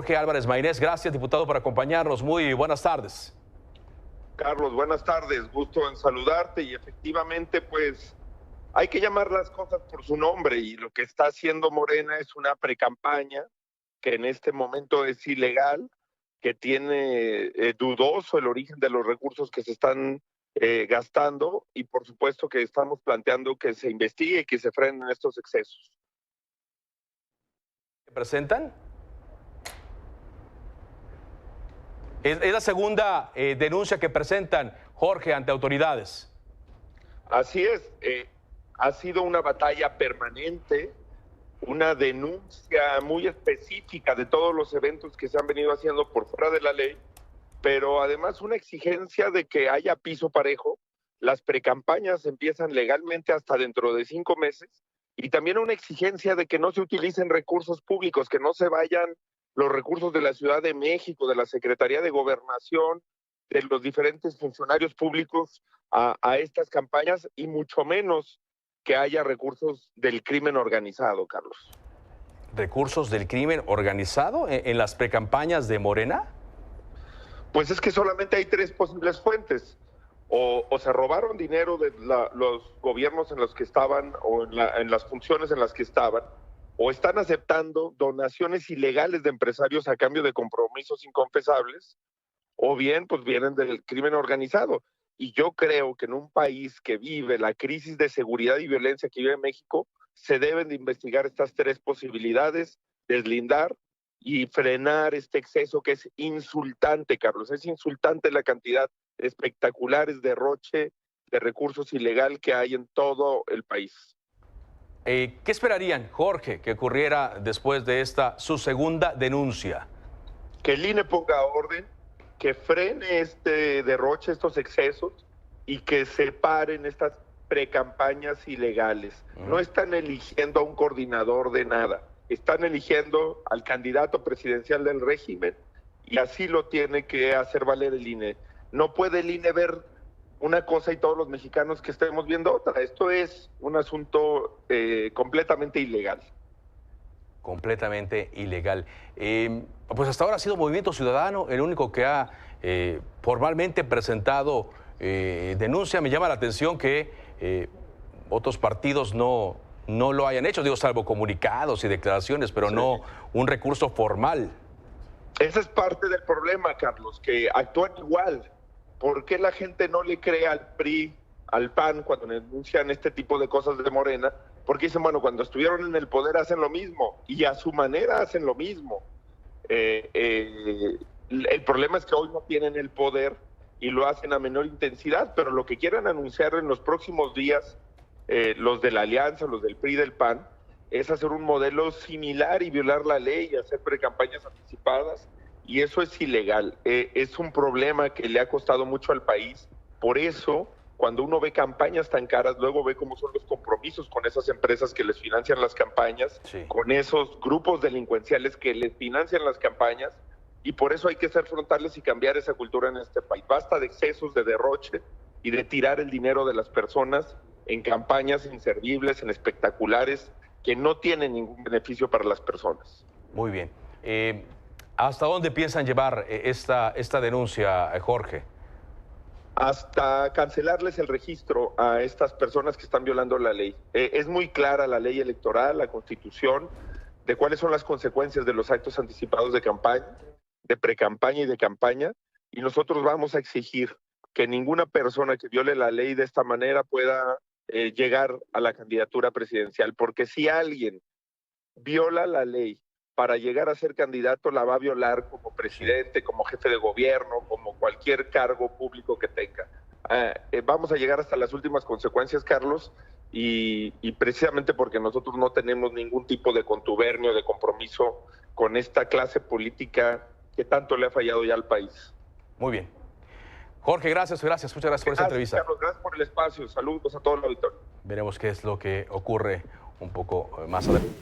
Jorge Álvarez Maynés. Gracias, diputado, por acompañarnos. Muy buenas tardes. Carlos, buenas tardes. Gusto en saludarte y efectivamente, pues, hay que llamar las cosas por su nombre y lo que está haciendo Morena es una precampaña que en este momento es ilegal, que tiene dudoso el origen de los recursos que se están gastando y por supuesto que estamos planteando que se investigue y que se frenen estos excesos. ¿Qué presentan? Es la segunda denuncia que presentan, Jorge, ante autoridades. Así es, ha sido una batalla permanente, una denuncia muy específica de todos los eventos que se han venido haciendo por fuera de la ley, pero además una exigencia de que haya piso parejo. Las precampañas empiezan legalmente hasta dentro de 5 meses y también una exigencia de que no se utilicen recursos públicos, que no se vayan los recursos de la Ciudad de México, de la Secretaría de Gobernación, de los diferentes funcionarios públicos a estas campañas y mucho menos que haya recursos del crimen organizado, Carlos. ¿Recursos del crimen organizado en las precampañas de Morena? Pues es que solamente hay 3 posibles fuentes. O se robaron dinero de los gobiernos en los que estaban o en las funciones en las que estaban, o están aceptando donaciones ilegales de empresarios a cambio de compromisos inconfesables, o bien pues vienen del crimen organizado. Y yo creo que en un país que vive la crisis de seguridad y violencia que vive México, se deben de investigar estas 3 posibilidades, deslindar y frenar este exceso que es insultante, Carlos. Es insultante la cantidad espectacular de derroche de recursos ilegal que hay en todo el país. ¿Qué esperarían, Jorge, que ocurriera después de esta su segunda denuncia? Que el INE ponga orden, que frene este derroche, estos excesos y que separen estas precampañas ilegales. No están eligiendo a un coordinador de nada, están eligiendo al candidato presidencial del régimen y así lo tiene que hacer valer el INE. No puede el INE ver una cosa y todos los mexicanos que estemos viendo otra. Esto es un asunto completamente ilegal. Completamente ilegal. Pues hasta ahora ha sido Movimiento Ciudadano el único que ha formalmente presentado denuncia. Me llama la atención que otros partidos no lo hayan hecho, digo, salvo comunicados y declaraciones, pero sí, no un recurso formal. Ese es parte del problema, Carlos, que actúan igual. ¿Por qué la gente no le cree al PRI, al PAN, cuando denuncian este tipo de cosas de Morena? Porque dicen, bueno, cuando estuvieron en el poder hacen lo mismo, y a su manera hacen lo mismo. El problema es que hoy no tienen el poder y lo hacen a menor intensidad, pero lo que quieran anunciar en los próximos días, los de la Alianza, los del PRI y del PAN, es hacer un modelo similar y violar la ley y hacer precampañas anticipadas, y eso es ilegal. Es un problema que le ha costado mucho al país. Por eso, cuando uno ve campañas tan caras, luego ve cómo son los compromisos con esas empresas que les financian las campañas, sí, con esos grupos delincuenciales que les financian las campañas, y por eso hay que ser frontales y cambiar esa cultura en este país. Basta de excesos, de derroche y de tirar el dinero de las personas en campañas inservibles, en espectaculares, que no tienen ningún beneficio para las personas. Muy bien. ¿Hasta dónde piensan llevar esta denuncia, Jorge? Hasta cancelarles el registro a estas personas que están violando la ley. Es muy clara la ley electoral, la Constitución, de cuáles son las consecuencias de los actos anticipados de campaña, de precampaña y de campaña, y nosotros vamos a exigir que ninguna persona que viole la ley de esta manera pueda llegar a la candidatura presidencial, porque si alguien viola la ley para llegar a ser candidato, la va a violar como presidente, como jefe de gobierno, como cualquier cargo público que tenga. Vamos a llegar hasta las últimas consecuencias, Carlos, y precisamente porque nosotros no tenemos ningún tipo de contubernio, de compromiso con esta clase política que tanto le ha fallado ya al país. Muy bien. Jorge, muchas gracias por esta entrevista. Carlos, gracias por el espacio. Saludos a todo el auditorio. Veremos qué es lo que ocurre un poco más adelante.